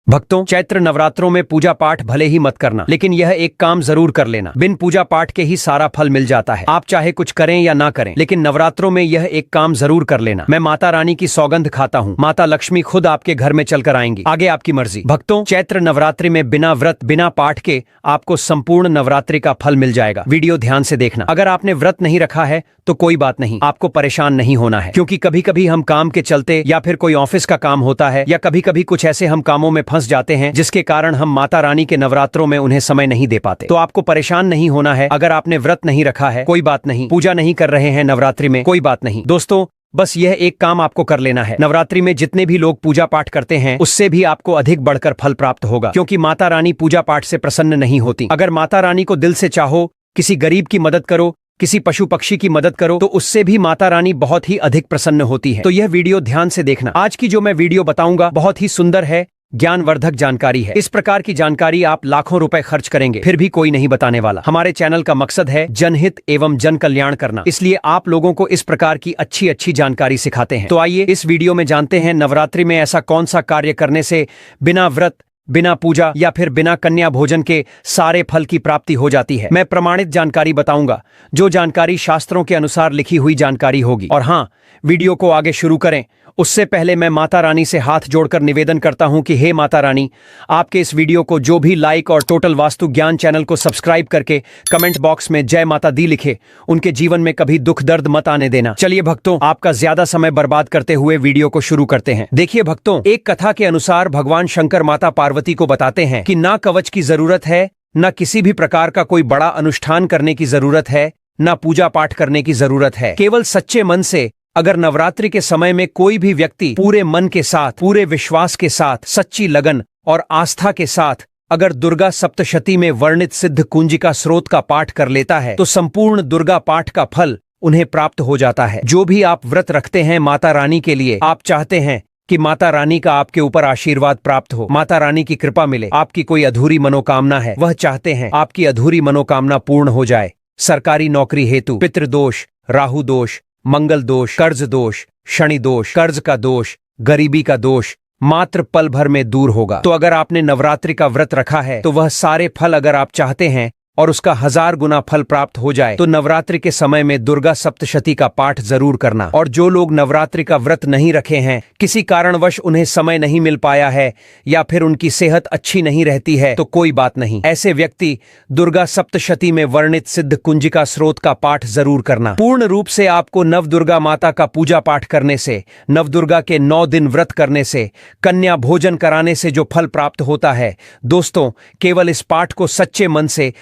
भक्तों, चैत्र नवरात्रों में पूजा पाठ भले ही मत करना, लेकिन यह एक काम जरूर कर लेना। बिन पूजा पाठ के ही सारा फल मिल जाता है। आप चाहे कुछ करें या ना करें, लेकिन नवरात्रों में यह एक काम जरूर कर लेना। मैं माता रानी की सौगंध खाता हूँ, माता लक्ष्मी खुद आपके घर में चलकर आएंगी। आगे आपकी मर्जी। भक्तों, चैत्र नवरात्रि में बिना व्रत बिना पाठ के आपको संपूर्ण नवरात्रि का फल मिल जाएगा। वीडियो ध्यान से देखना। अगर आपने व्रत नहीं रखा है तो कोई बात नहीं, आपको परेशान नहीं होना है, क्योंकि कभी कभी हम काम के चलते या फिर कोई ऑफिस का काम होता है या कभी कभी कुछ ऐसे हम कामों में फंस जाते हैं जिसके कारण हम माता रानी के नवरात्रों में उन्हें समय नहीं दे पाते। तो आपको परेशान नहीं होना है। अगर आपने व्रत नहीं रखा है कोई बात नहीं, पूजा नहीं कर रहे हैं नवरात्रि में कोई बात नहीं। दोस्तों, बस यह एक काम आपको कर लेना है। नवरात्रि में जितने भी लोग पूजा पाठ करते हैं उससे भी आपको अधिक बढ़कर फल प्राप्त होगा, क्योंकि माता रानी पूजा पाठ से प्रसन्न नहीं होती। अगर माता रानी को दिल से चाहो, किसी गरीब की मदद करो, किसी पशु पक्षी की मदद करो, तो उससे भी माता रानी बहुत ही अधिक प्रसन्न होती है। तो यह वीडियो ध्यान से देखना। आज की जो मैं वीडियो बताऊंगा बहुत ही सुंदर है, ज्ञानवर्धक जानकारी है। इस प्रकार की जानकारी आप लाखों रुपए खर्च करेंगे फिर भी कोई नहीं बताने वाला। हमारे चैनल का मकसद है जनहित एवं जन कल्याण करना, इसलिए आप लोगों को इस प्रकार की अच्छी अच्छी जानकारी सिखाते हैं। तो आइए इस वीडियो में जानते हैं नवरात्रि में ऐसा कौन सा कार्य करने से बिना व्रत, बिना पूजा या फिर बिना कन्या भोजन के सारे फल की प्राप्ति हो जाती है। मैं प्रमाणित जानकारी बताऊंगा, जो जानकारी शास्त्रों के अनुसार लिखी हुई जानकारी होगी। और हाँ, वीडियो को आगे शुरू करें उससे पहले मैं माता रानी से हाथ जोड़कर निवेदन करता हूं कि हे माता रानी, आपके इस वीडियो को जो भी लाइक और टोटल वास्तु ज्ञान चैनल को सब्सक्राइब करके कमेंट बॉक्स में जय माता दी लिखे, उनके जीवन में कभी दुख दर्द मत आने देना। चलिए भक्तों, आपका ज्यादा समय बर्बाद करते हुए वीडियो को शुरू करते हैं। देखिए भक्तों, एक कथा के अनुसार भगवान शंकर माता पार्वती को बताते हैं कि ना कवच की जरूरत है, ना किसी भी प्रकार का कोई बड़ा अनुष्ठान करने की जरूरत है, ना पूजा पाठ करने की जरूरत है। केवल सच्चे मन से अगर नवरात्रि के समय में कोई भी व्यक्ति पूरे मन के साथ, पूरे विश्वास के साथ, सच्ची लगन और आस्था के साथ अगर दुर्गा सप्तशती में वर्णित सिद्ध कुंजिका स्रोत का पाठ कर लेता है तो संपूर्ण दुर्गा पाठ का फल उन्हें प्राप्त हो जाता है। जो भी आप व्रत रखते हैं माता रानी के लिए, आप चाहते हैं कि माता रानी का आपके ऊपर आशीर्वाद प्राप्त हो, माता रानी की कृपा मिले, आपकी कोई अधूरी मनोकामना है, वह चाहते हैं आपकी अधूरी मनोकामना पूर्ण हो जाए। सरकारी नौकरी हेतु पितृदोष, राहु दोष, मंगल दोष, कर्ज दोष, शनि दोष, कर्ज का दोष, गरीबी का दोष मात्र पल भर में दूर होगा। तो अगर आपने नवरात्रि का व्रत रखा है तो वह सारे फल अगर आप चाहते हैं और उसका 1000 गुना फल प्राप्त हो जाए तो नवरात्रि के समय में दुर्गा सप्तशती का पाठ जरूर करना। और जो लोग नवरात्रि का व्रत नहीं रखे हैं, किसी कारणवश उन्हें समय नहीं मिल पाया है या फिर उनकी सेहत अच्छी नहीं रहती है, तो कोई बात नहीं, ऐसे व्यक्ति दुर्गा सप्तशती में वर्णित सिद्ध कुंजिका स्रोत का पाठ जरूर करना। पूर्ण रूप से आपको नवदुर्गा माता का पूजा पाठ करने से, नवदुर्गा के 9 दिन व्रत करने से, कन्या भोजन कराने से जो फल प्राप्त होता है, दोस्तों केवल इस पाठ को सच्चे मन से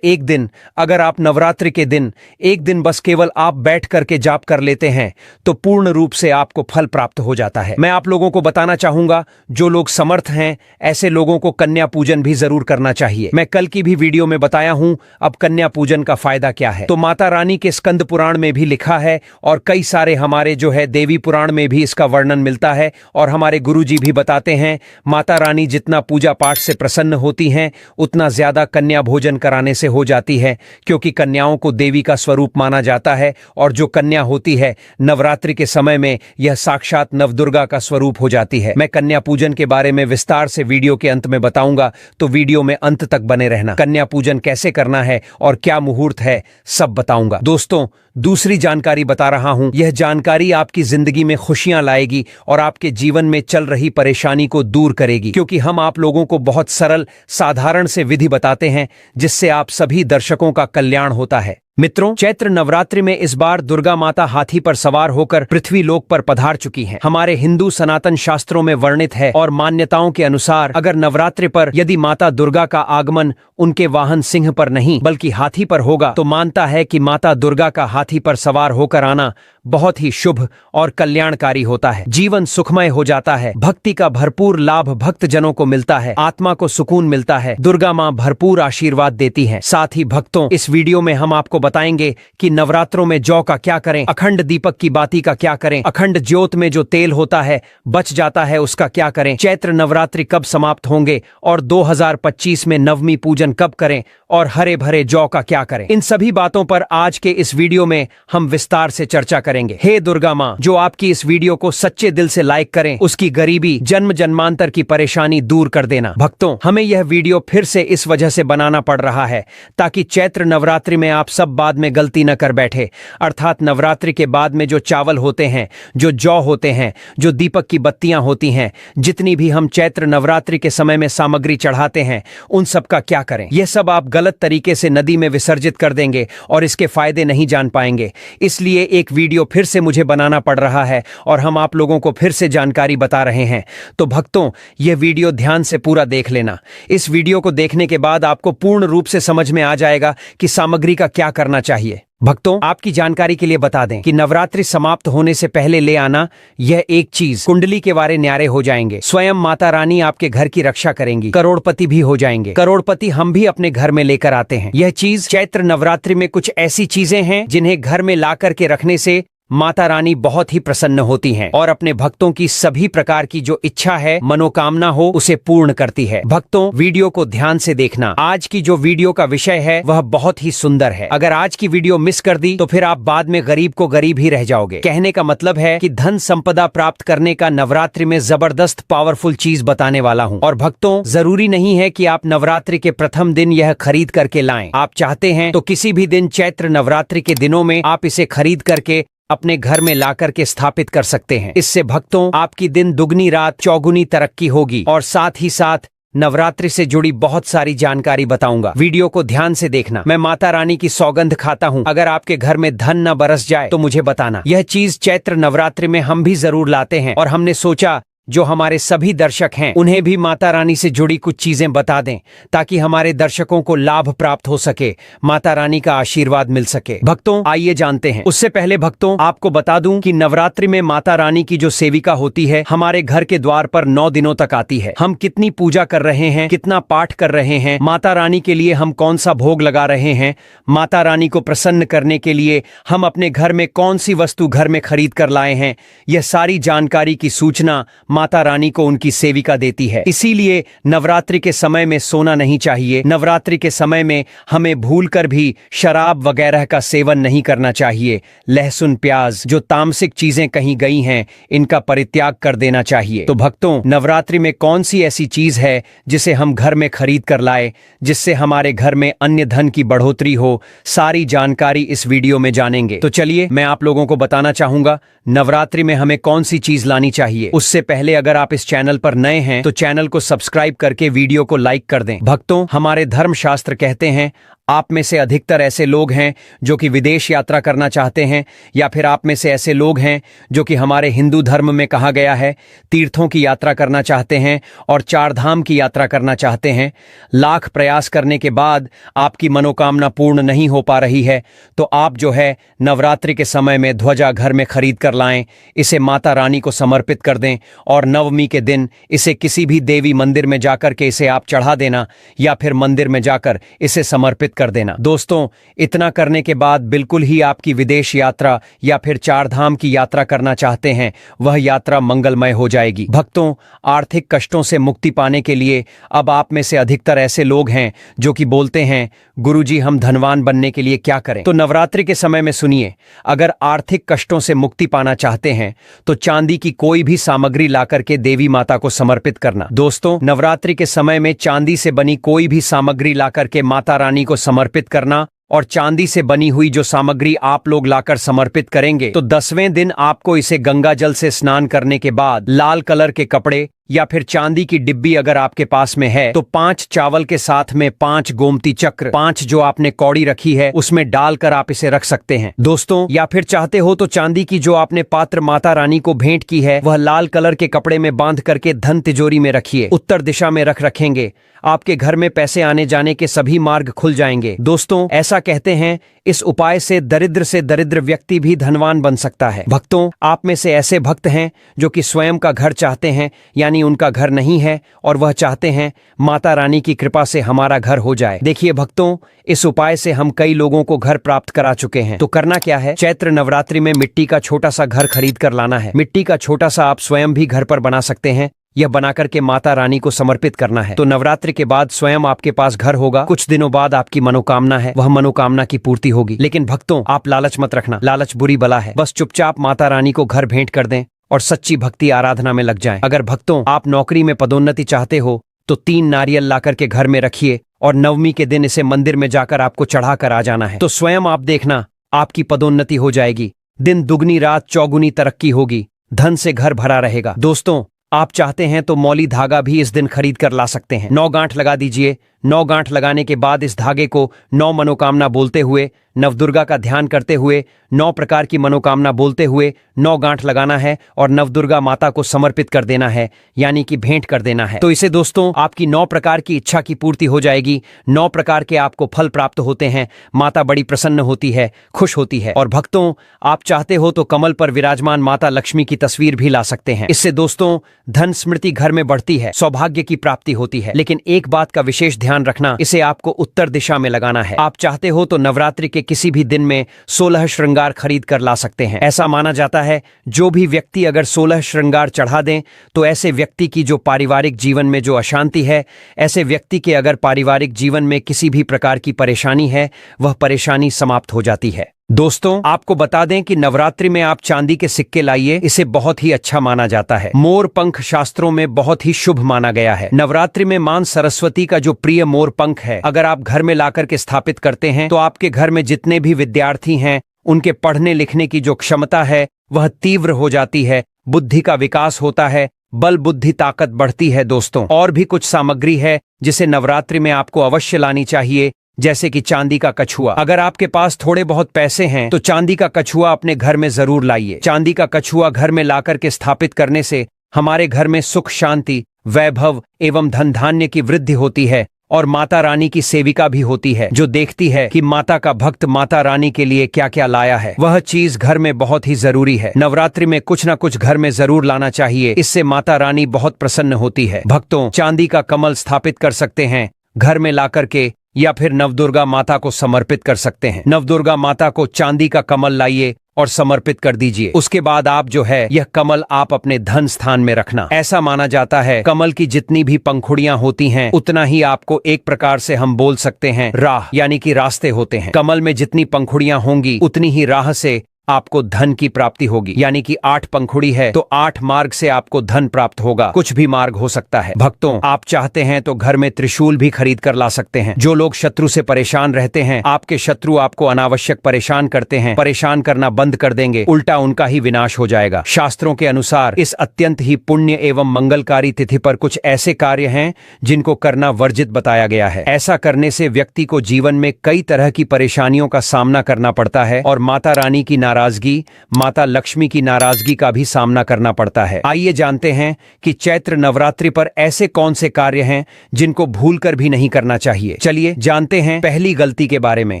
एक दिन, अगर आप नवरात्रि के दिन एक दिन बस केवल आप बैठ करके जाप कर लेते हैं तो पूर्ण रूप से आपको फल प्राप्त हो जाता है। मैं आप लोगों को बताना चाहूंगा, जो लोग समर्थ हैं ऐसे लोगों को कन्या पूजन भी जरूर करना चाहिए। मैं कल की भी वीडियो में बताया हूं अब कन्या पूजन का फायदा क्या है। तो माता रानी के स्कंद पुराण में भी लिखा है और कई सारे हमारे जो है देवी पुराण में भी इसका वर्णन मिलता है और हमारे गुरुजी भी बताते हैं, माता रानी जितना पूजा पाठ से प्रसन्न होती हैं उतना ज्यादा कन्या भोजन कराने से हो जाती है, क्योंकि कन्याओं को देवी का स्वरूप माना जाता है और जो कन्या होती है नवरात्रि के समय में यह साक्षात नवदुर्गा का स्वरूप हो जाती है। मैं कन्या पूजन के बारे में विस्तार से वीडियो के अंत में बताऊंगा, तो वीडियो में अंत तक बने रहना। कन्या पूजन कैसे करना है और क्या मुहूर्त है सब बताऊंगा। दोस्तों, दूसरी जानकारी बता रहा हूं, यह जानकारी आपकी जिंदगी में खुशियां लाएगी और आपके जीवन में चल रही परेशानी को दूर करेगी, क्योंकि हम आप लोगों को बहुत सरल साधारण से विधि बताते हैं जिससे आप सभी दर्शकों का कल्याण होता है। मित्रों, चैत्र नवरात्रि में इस बार दुर्गा माता हाथी पर सवार होकर पृथ्वी लोक पर पधार चुकी हैं। हमारे हिंदू सनातन शास्त्रों में वर्णित है और मान्यताओं के अनुसार अगर नवरात्रि पर यदि माता दुर्गा का आगमन उनके वाहन सिंह पर नहीं बल्कि हाथी पर होगा तो मानता है कि माता दुर्गा का हाथी पर सवार होकर आना बहुत ही शुभ और कल्याणकारी होता है। जीवन सुखमय हो जाता है, भक्ति का भरपूर लाभ भक्त जनों को मिलता है, आत्मा को सुकून मिलता है, दुर्गा माँ भरपूर आशीर्वाद देती है। साथ ही भक्तों, इस वीडियो में हम आपको बताएंगे कि नवरात्रों में जौ का क्या करें, अखंड दीपक की बाती का क्या करें, अखंड ज्योत में जो तेल होता है बच जाता है उसका क्या करें, चैत्र नवरात्रि कब समाप्त होंगे और 2025 में नवमी पूजन कब करें और हरे भरे जौ का क्या करें। इन सभी बातों पर आज के इस वीडियो में हम विस्तार से चर्चा करेंगे। हे दुर्गा मां, जो आपकी इस वीडियो को सच्चे दिल से लाइक करें उसकी गरीबी जन्म जन्मांतर की परेशानी दूर कर देना। भक्तों, हमें यह वीडियो फिर से इस वजह से बनाना पड़ रहा है ताकि चैत्र नवरात्रि में आप सब बाद में गलती न कर बैठे, अर्थात नवरात्रि के बाद में जो चावल होते हैं, जो जौ होते हैं, जो दीपक की बत्तियां होती हैं, जितनी भी हम चैत्र नवरात्रि के समय में सामग्री चढ़ाते हैं, उन सब का क्या करें। यह सब आप गलत तरीके से नदी में विसर्जित कर देंगे और इसके फायदे नहीं जान पाएंगे। इसलिए एक वीडियो फिर से मुझे बनाना पड़ रहा है और हम आप लोगों को फिर से जानकारी बता रहे हैं। तो भक्तों, यह वीडियो ध्यान से पूरा देख लेना। इस वीडियो को देखने के बाद आपको पूर्ण रूप से समझ में आ जाएगा कि सामग्री का क्या करना चाहिए। भक्तों, आपकी जानकारी के लिए बता दें कि नवरात्रि समाप्त होने से पहले ले आना यह एक चीज कुंडली के वारे न्यारे हो जाएंगे। स्वयं माता रानी आपके घर की रक्षा करेंगी, करोड़पति भी हो जाएंगे। करोड़पति हम भी अपने घर में लेकर आते हैं। यह चीज चैत्र नवरात्रि में कुछ ऐसी चीजें हैं जिन्हें घर में ला करके रखने से माता रानी बहुत ही प्रसन्न होती हैं और अपने भक्तों की सभी प्रकार की जो इच्छा है, मनोकामना हो, उसे पूर्ण करती है। भक्तों, वीडियो को ध्यान से देखना। आज की जो वीडियो का विषय है वह बहुत ही सुंदर है। अगर आज की वीडियो मिस कर दी तो फिर आप बाद में गरीब को गरीब ही रह जाओगे। कहने का मतलब है कि धन संपदा प्राप्त करने का नवरात्रि में जबरदस्त पावरफुल चीज बताने वाला हूँ। और भक्तों, जरूरी नहीं है कि आप नवरात्रि के प्रथम दिन यह खरीद करके लाएं। आप चाहते हैं तो किसी भी दिन चैत्र नवरात्रि के दिनों में आप इसे खरीद करके अपने घर में लाकर के स्थापित कर सकते हैं। इससे भक्तों, आपकी दिन दुगनी रात चौगुनी तरक्की होगी। और साथ ही साथ नवरात्रि से जुड़ी बहुत सारी जानकारी बताऊंगा। वीडियो को ध्यान से देखना। मैं माता रानी की सौगंध खाता हूं, अगर आपके घर में धन न बरस जाए तो मुझे बताना। यह चीज चैत्र नवरात्रि में हम भी जरूर लाते हैं और हमने सोचा जो हमारे सभी दर्शक हैं उन्हें भी माता रानी से जुड़ी कुछ चीजें बता दें ताकि हमारे दर्शकों को लाभ प्राप्त हो सके, माता रानी का आशीर्वाद मिल सके। भक्तों, आइए जानते हैं। उससे पहले भक्तों, आपको बता दूं कि नवरात्रि में माता रानी की जो सेविका होती है हमारे घर के द्वार पर 9 दिनों तक आती है। हम कितनी पूजा कर रहे हैं, कितना पाठ कर रहे हैं, माता रानी के लिए हम कौन सा भोग लगा रहे हैं, माता रानी को प्रसन्न करने के लिए हम अपने घर में कौन सी वस्तु घर में खरीद कर लाए हैं, यह सारी जानकारी की सूचना माता रानी को उनकी सेविका देती है। इसीलिए नवरात्रि के समय में सोना नहीं चाहिए। नवरात्रि के समय में हमें भूलकर भी शराब वगैरह का सेवन नहीं करना चाहिए। लहसुन प्याज जो तामसिक चीजें कहीं गई हैं, इनका परित्याग कर देना चाहिए। तो भक्तों, नवरात्रि में कौन सी ऐसी चीज है जिसे हम घर में खरीद कर लाए जिससे हमारे घर में अन्य धन की बढ़ोतरी हो, सारी जानकारी इस वीडियो में जानेंगे। तो चलिए मैं आप लोगों को बताना चाहूंगा नवरात्रि में हमें कौन सी चीज लानी चाहिए। उससे पहले अगर आप इस चैनल पर नए हैं तो चैनल को सब्सक्राइब करके वीडियो को लाइक कर दें। भक्तों, हमारे धर्मशास्त्र कहते हैं आप में से अधिकतर ऐसे लोग हैं जो कि विदेश यात्रा करना चाहते हैं, या फिर आप में से ऐसे लोग हैं जो कि हमारे हिंदू धर्म में कहा गया है तीर्थों की यात्रा करना चाहते हैं और 4 धाम की यात्रा करना चाहते हैं। लाख प्रयास करने के बाद आपकी मनोकामना पूर्ण नहीं हो पा रही है तो आप जो है नवरात्रि के समय में ध्वजा घर में खरीद कर लाएं, इसे माता रानी को समर्पित कर दें और नवमी के दिन इसे किसी भी देवी मंदिर में जाकर के इसे आप चढ़ा देना या फिर मंदिर में जाकर इसे समर्पित कर देना। दोस्तों, इतना करने के बाद बिल्कुल ही आपकी विदेश यात्रा या फिर 4 धाम की यात्रा करना चाहते हैं वह यात्रा मंगलमय हो जाएगी। भक्तों, आर्थिक कष्टों से मुक्ति पाने के लिए अब आप में से अधिकतर ऐसे लोग हैं जो कि बोलते हैं गुरुजी हम धनवान बनने के लिए क्या करें। तो नवरात्रि के समय में सुनिए, अगर आर्थिक कष्टों से मुक्ति पाना चाहते हैं तो चांदी की कोई भी सामग्री लाकर के देवी माता को समर्पित करना। दोस्तों, नवरात्रि के समय में चांदी से बनी कोई भी सामग्री लाकर के माता रानी को समर्पित करना और चांदी से बनी हुई जो सामग्री आप लोग लाकर समर्पित करेंगे तो 10वें दिन आपको इसे गंगा जल से स्नान करने के बाद लाल कलर के कपड़े या फिर चांदी की डिब्बी अगर आपके पास में है तो 5 चावल के साथ में 5 गोमती चक्र, 5 जो आपने कौड़ी रखी है उसमें डालकर आप इसे रख सकते हैं। दोस्तों, या फिर चाहते हो तो चांदी की जो आपने पात्र माता रानी को भेंट की है वह लाल कलर के कपड़े में बांध करके धन तिजोरी में रखिए, उत्तर दिशा में रखेंगे। आपके घर में पैसे आने जाने के सभी मार्ग खुल जाएंगे। दोस्तों, ऐसा कहते हैं इस उपाय से दरिद्र व्यक्ति भी धनवान बन सकता है। भक्तों, आप में से ऐसे भक्त हैं जो कि स्वयं का घर चाहते हैं, यानी उनका घर नहीं है और वह चाहते हैं माता रानी की कृपा से हमारा घर हो जाए। देखिए भक्तों, इस उपाय से हम कई लोगों को घर प्राप्त करा चुके हैं। तो करना क्या है, चैत्र नवरात्रि में मिट्टी का छोटा सा घर खरीद कर लाना है। मिट्टी का छोटा सा आप स्वयं भी घर पर बना सकते हैं। यह बनाकर के माता रानी को समर्पित करना है। तो नवरात्रि के बाद स्वयं आपके पास घर होगा। कुछ दिनों बाद आपकी मनोकामना है, वह मनोकामना की पूर्ति होगी। लेकिन भक्तों, आप लालच मत रखना, लालच बुरी बला है। बस चुपचाप माता रानी को घर भेंट कर दें और सच्ची भक्ति आराधना में लग जाएं। अगर भक्तों आप नौकरी में पदोन्नति चाहते हो तो 3 नारियल लाकर के घर में रखिए और नवमी के दिन इसे मंदिर में जाकर आपको चढ़ा कर आ जाना है। तो स्वयं आप देखना, आपकी पदोन्नति हो जाएगी। दिन दुगनी रात चौगुनी तरक्की होगी, धन से घर भरा रहेगा। दोस्तों, आप चाहते हैं तो मौली धागा भी इस दिन खरीद कर ला सकते हैं। 9 गांठ लगा दीजिए। 9 गांठ लगाने के बाद इस धागे को 9 मनोकामना बोलते हुए, नवदुर्गा का ध्यान करते हुए, 9 प्रकार की मनोकामना बोलते हुए 9 गांठ लगाना है और नवदुर्गा माता को समर्पित कर देना है, यानी कि भेंट कर देना है। तो इसे दोस्तों आपकी 9 प्रकार की इच्छा की पूर्ति हो जाएगी। 9 प्रकार के आपको फल प्राप्त होते हैं। माता बड़ी प्रसन्न होती है, खुश होती है। और भक्तों, आप चाहते हो तो कमल पर विराजमान माता लक्ष्मी की तस्वीर भी ला सकते हैं। इससे दोस्तों धन स्मृति घर में बढ़ती है, सौभाग्य की प्राप्ति होती है। लेकिन एक बात का विशेष ध्यान रखना, इसे आपको उत्तर दिशा में लगाना है। आप चाहते हो तो नवरात्रि के किसी भी दिन में 16 श्रृंगार खरीद कर ला सकते हैं। ऐसा माना जाता है जो भी व्यक्ति अगर 16 श्रृंगार चढ़ा दें तो ऐसे व्यक्ति की जो पारिवारिक जीवन में जो अशांति है, ऐसे व्यक्ति के अगर पारिवारिक जीवन में किसी भी प्रकार की परेशानी है, वह परेशानी समाप्त हो जाती है। दोस्तों, आपको बता दें कि नवरात्रि में आप चांदी के सिक्के लाइए, इसे बहुत ही अच्छा माना जाता है। मोर पंख शास्त्रों में बहुत ही शुभ माना गया है। नवरात्रि में मां सरस्वती का जो प्रिय मोर पंख है, अगर आप घर में लाकर के स्थापित करते हैं तो आपके घर में जितने भी विद्यार्थी हैं, उनके पढ़ने लिखने की जो क्षमता है वह तीव्र हो जाती है, बुद्धि का विकास होता है, बल बुद्धि ताकत बढ़ती है। दोस्तों, और भी कुछ सामग्री है जिसे नवरात्रि में आपको अवश्य लानी चाहिए, जैसे कि चांदी का कछुआ। अगर आपके पास थोड़े बहुत पैसे हैं तो चांदी का कछुआ अपने घर में जरूर लाइए। चांदी का कछुआ घर में लाकर के स्थापित करने से हमारे घर में सुख शांति, वैभव एवं धन धान्य की वृद्धि होती है और माता रानी की सेविका भी होती है, जो देखती है कि माता का भक्त माता रानी के लिए क्या क्या लाया है। वह चीज घर में बहुत ही जरूरी है। नवरात्रि में कुछ न कुछ घर में जरूर लाना चाहिए, इससे माता रानी बहुत प्रसन्न होती है। भक्तों, चांदी का कमल स्थापित कर सकते हैं घर में लाकर के, या फिर नवदुर्गा माता को समर्पित कर सकते हैं। नवदुर्गा माता को चांदी का कमल लाइए और समर्पित कर दीजिए। उसके बाद आप जो है यह कमल आप अपने धन स्थान में रखना। ऐसा माना जाता है कमल की जितनी भी पंखुड़ियां होती हैं उतना ही आपको एक प्रकार से हम बोल सकते हैं राह, यानी कि रास्ते होते हैं। कमल में जितनी पंखुड़ियां होंगी उतनी ही राह से आपको धन की प्राप्ति होगी, यानी कि 8 पंखुड़ी है तो 8 मार्ग से आपको धन प्राप्त होगा। कुछ भी मार्ग हो सकता है। भक्तों, आप चाहते हैं तो घर में त्रिशूल भी खरीद कर ला सकते हैं। जो लोग शत्रु से परेशान रहते हैं, आपके शत्रु आपको अनावश्यक परेशान करते हैं, परेशान करना बंद कर देंगे, उल्टा उनका ही विनाश हो जाएगा। शास्त्रों के अनुसार इस अत्यंत ही पुण्य एवं मंगलकारी तिथि पर कुछ ऐसे कार्य हैं जिनको करना वर्जित बताया गया है। ऐसा करने से व्यक्ति को जीवन में कई तरह की परेशानियों का सामना करना पड़ता है और माता रानी की नाराजगी, माता लक्ष्मी की नाराजगी का भी सामना करना पड़ता है। आइए जानते हैं कि चैत्र नवरात्रि पर ऐसे कौन से कार्य हैं जिनको भूलकर भी नहीं करना चाहिए। चलिए जानते हैं पहली गलती के बारे में,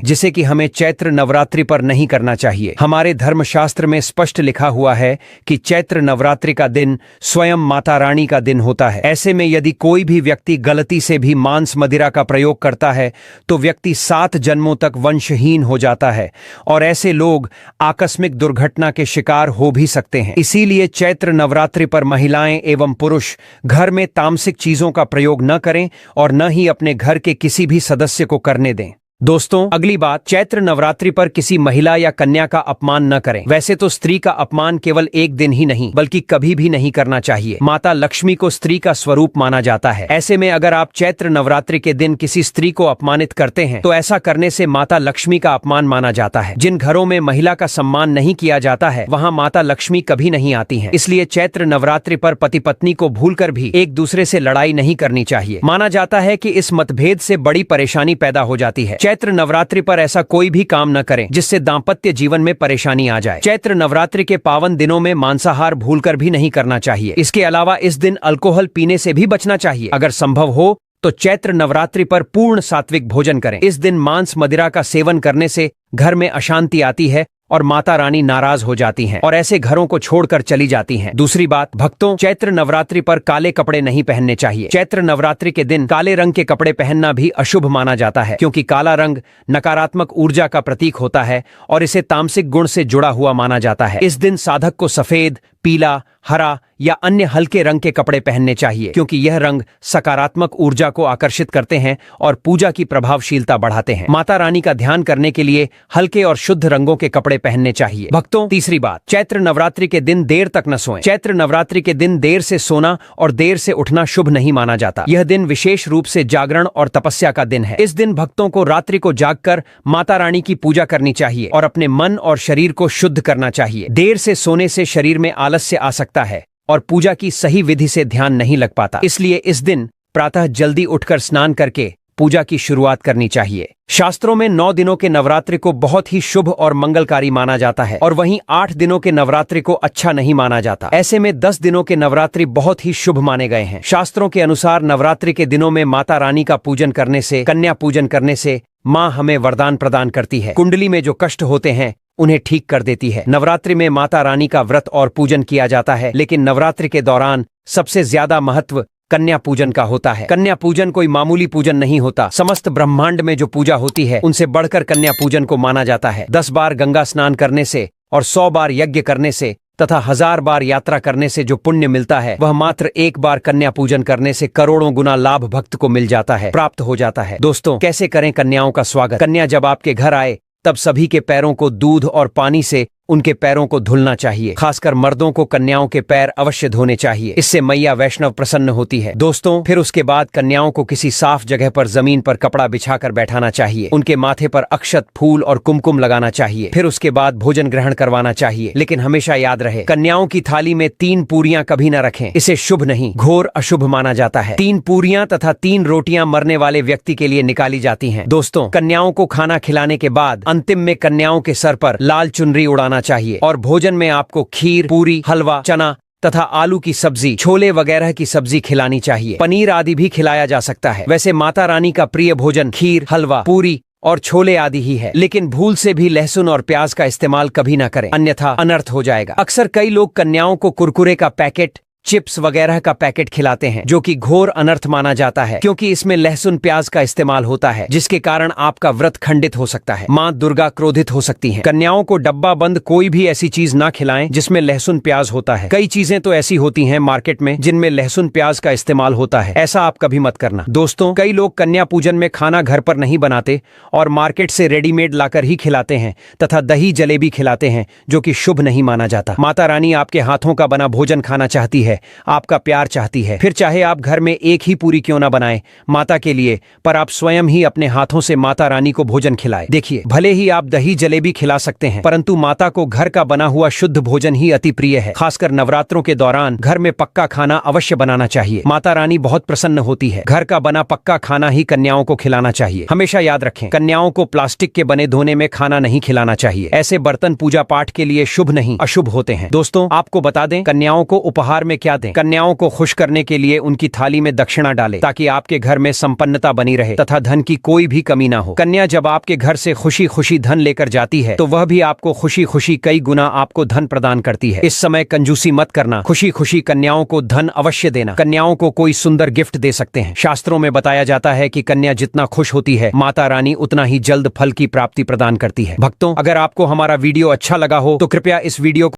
जिसे कि हमें चैत्र नवरात्रि पर नहीं करना चाहिए। हमारे धर्मशास्त्र में स्पष्ट लिखा हुआ है कि चैत्र नवरात्रि का दिन स्वयं माता रानी का दिन होता है। ऐसे में यदि कोई भी व्यक्ति गलती से भी मांस मदिरा का प्रयोग करता है तो व्यक्ति 7 जन्मों तक वंशहीन हो जाता है और ऐसे लोग आकस्मिक दुर्घटना के शिकार हो भी सकते हैं। इसीलिए चैत्र नवरात्रि पर महिलाएं एवं पुरुष घर में तामसिक चीजों का प्रयोग न करें और न ही अपने घर के किसी भी सदस्य को करने दें। दोस्तों, अगली बात, चैत्र नवरात्रि पर किसी महिला या कन्या का अपमान न करें। वैसे तो स्त्री का अपमान केवल एक दिन ही नहीं बल्कि कभी भी नहीं करना चाहिए। माता लक्ष्मी को स्त्री का स्वरूप माना जाता है। ऐसे में अगर आप चैत्र नवरात्रि के दिन किसी स्त्री को अपमानित करते हैं तो ऐसा करने से माता लक्ष्मी का अपमान माना जाता है। जिन घरों में महिला का सम्मान नहीं किया जाता है वहाँ माता लक्ष्मी कभी नहीं आती है। इसलिए चैत्र नवरात्रि पर पति पत्नी को भूलकर भी एक दूसरे से लड़ाई नहीं करनी चाहिए। माना जाता है कि इस मतभेद से बड़ी परेशानी पैदा हो जाती है। चैत्र नवरात्रि पर ऐसा कोई भी काम न करें जिससे दाम्पत्य जीवन में परेशानी आ जाए। चैत्र नवरात्रि के पावन दिनों में मांसाहार भूलकर भी नहीं करना चाहिए। इसके अलावा इस दिन अल्कोहल पीने से भी बचना चाहिए। अगर संभव हो तो चैत्र नवरात्रि पर पूर्ण सात्विक भोजन करें। इस दिन मांस मदिरा का सेवन करने से घर में अशांति आती है और माता रानी नाराज हो जाती हैं और ऐसे घरों को छोड़कर चली जाती हैं। दूसरी बात भक्तों, चैत्र नवरात्रि पर काले कपड़े नहीं पहनने चाहिए। चैत्र नवरात्रि के दिन काले रंग के कपड़े पहनना भी अशुभ माना जाता है, क्योंकि काला रंग नकारात्मक ऊर्जा का प्रतीक होता है और इसे तामसिक गुण से जुड़ा हुआ माना जाता है। इस दिन साधक को सफेद, पीला, हरा या अन्य हल्के रंग के कपड़े पहनने चाहिए, क्योंकि यह रंग सकारात्मक ऊर्जा को आकर्षित करते हैं और पूजा की प्रभावशीलता बढ़ाते हैं। माता रानी का ध्यान करने के लिए हल्के और शुद्ध रंगों के कपड़े पहनने चाहिए। भक्तों, तीसरी बात, चैत्र नवरात्रि के दिन देर तक न सोएं। चैत्र नवरात्रि के दिन देर से सोना और देर से उठना शुभ नहीं माना जाता। यह दिन विशेष रूप से जागरण और तपस्या का दिन है। इस दिन भक्तों को रात्रि को जागकर माता रानी की पूजा करनी चाहिए और अपने मन और शरीर को शुद्ध करना चाहिए। देर से सोने से शरीर में आलस्य आ सकता है और पूजा की सही विधि से ध्यान नहीं लग पाता। इसलिए इस दिन प्रातः जल्दी उठकर स्नान करके पूजा की शुरुआत करनी चाहिए। शास्त्रों में 9 दिनों के नवरात्रि को बहुत ही शुभ और मंगलकारी माना जाता है और वहीं 8 दिनों के नवरात्रि को अच्छा नहीं माना जाता। ऐसे में 10 दिनों के नवरात्रि बहुत ही शुभ माने गए हैं। शास्त्रों के अनुसार नवरात्रि के दिनों में माता रानी का पूजन करने से, कन्या पूजन करने से माँ हमें वरदान प्रदान करती है। कुंडली में जो कष्ट होते हैं उन्हें ठीक कर देती है। नवरात्रि में माता रानी का व्रत और पूजन किया जाता है, लेकिन नवरात्रि के दौरान सबसे ज्यादा महत्व कन्या पूजन का होता है। कन्या पूजन कोई मामूली पूजन नहीं होता। समस्त ब्रह्मांड में जो पूजा होती है उनसे बढ़कर कन्या पूजन को माना जाता है। 10 बार गंगा स्नान करने से और 100 बार यज्ञ करने से तथा 1000 बार यात्रा करने से जो पुण्य मिलता है, वह मात्र एक बार कन्या पूजन करने से करोड़ों गुना लाभ भक्त को मिल जाता है, प्राप्त हो जाता है। दोस्तों, कैसे करें कन्याओं का स्वागत? कन्या जब आपके घर आए तब सभी के पैरों को दूध और पानी से उनके पैरों को धुलना चाहिए। खासकर मर्दों को कन्याओं के पैर अवश्य धोने चाहिए। इससे मैया वैष्णव प्रसन्न होती है। दोस्तों, फिर उसके बाद कन्याओं को किसी साफ जगह पर जमीन पर कपड़ा बिछाकर बैठाना चाहिए। उनके माथे पर अक्षत, फूल और कुमकुम लगाना चाहिए। फिर उसके बाद भोजन ग्रहण करवाना चाहिए। लेकिन हमेशा याद रहे, कन्याओं की थाली में 3 पूरियां कभी न रखें। इसे शुभ नहीं, घोर अशुभ माना जाता है। 3 पूरियां तथा 3 रोटियां मरने वाले व्यक्ति के लिए निकाली जाती हैं। दोस्तों, कन्याओं को खाना खिलाने के बाद अंतिम में कन्याओं के सर पर लाल चुनरी उड़ाना चाहिए और भोजन में आपको खीर, पूरी, हलवा, चना तथा आलू की सब्जी, छोले वगैरह की सब्जी खिलानी चाहिए। पनीर आदि भी खिलाया जा सकता है। वैसे माता रानी का प्रिय भोजन खीर, हलवा, पूरी और छोले आदि ही है, लेकिन भूल से भी लहसुन और प्याज का इस्तेमाल कभी ना करें, अन्यथा अनर्थ हो जाएगा। अक्सर कई लोग कन्याओं को कुरकुरे का पैकेट, चिप्स वगैरह का पैकेट खिलाते हैं, जो कि घोर अनर्थ माना जाता है, क्योंकि इसमें लहसुन प्याज का इस्तेमाल होता है, जिसके कारण आपका व्रत खंडित हो सकता है। माँ दुर्गा क्रोधित हो सकती हैं। कन्याओं को डब्बा बंद कोई भी ऐसी चीज ना खिलाएं जिसमें लहसुन प्याज होता है। कई चीजें तो ऐसी होती हैं मार्केट में जिनमें लहसुन प्याज का इस्तेमाल होता है, ऐसा आप कभी मत करना। दोस्तों, कई लोग कन्या पूजन में खाना घर पर नहीं बनाते और मार्केट से रेडीमेड लाकर ही खिलाते हैं तथा दही जलेबी खिलाते हैं, जो कि शुभ नहीं माना जाता। माता रानी आपके हाथों का बना भोजन खाना चाहती है, आपका प्यार चाहती है। फिर चाहे आप घर में एक ही पूरी क्यों ना बनाएं माता के लिए, पर आप स्वयं ही अपने हाथों से माता रानी को भोजन खिलाएं। देखिए, भले ही आप दही जलेबी खिला सकते हैं, परंतु माता को घर का बना हुआ शुद्ध भोजन ही अति प्रिय है। खासकर नवरात्रों के दौरान घर में पक्का खाना अवश्य बनाना चाहिए। माता रानी बहुत प्रसन्न होती है। घर का बना पक्का खाना ही कन्याओं को खिलाना चाहिए। हमेशा याद रखें, कन्याओं को प्लास्टिक के बने धोने में खाना नहीं खिलाना चाहिए। ऐसे बर्तन पूजा पाठ के लिए शुभ नहीं, अशुभ होते हैं। दोस्तों, आपको बता दें, कन्याओं को उपहार में क्या दें? कन्याओं को खुश करने के लिए उनकी थाली में दक्षिणा डालें, ताकि आपके घर में संपन्नता बनी रहे तथा धन की कोई भी कमी ना हो। कन्या जब आपके घर से खुशी खुशी धन लेकर जाती है, तो वह भी आपको खुशी खुशी कई गुना आपको धन प्रदान करती है। इस समय कंजूसी मत करना, खुशी खुशी कन्याओं को धन अवश्य देना। कन्याओं को कोई सुंदर गिफ्ट दे सकते हैं। शास्त्रों में बताया जाता है कि कन्या जितना खुश होती है, माता रानी उतना ही जल्द फल की प्राप्ति प्रदान करती है। भक्तों, अगर आपको हमारा वीडियो अच्छा लगा हो तो कृपया इस वीडियो को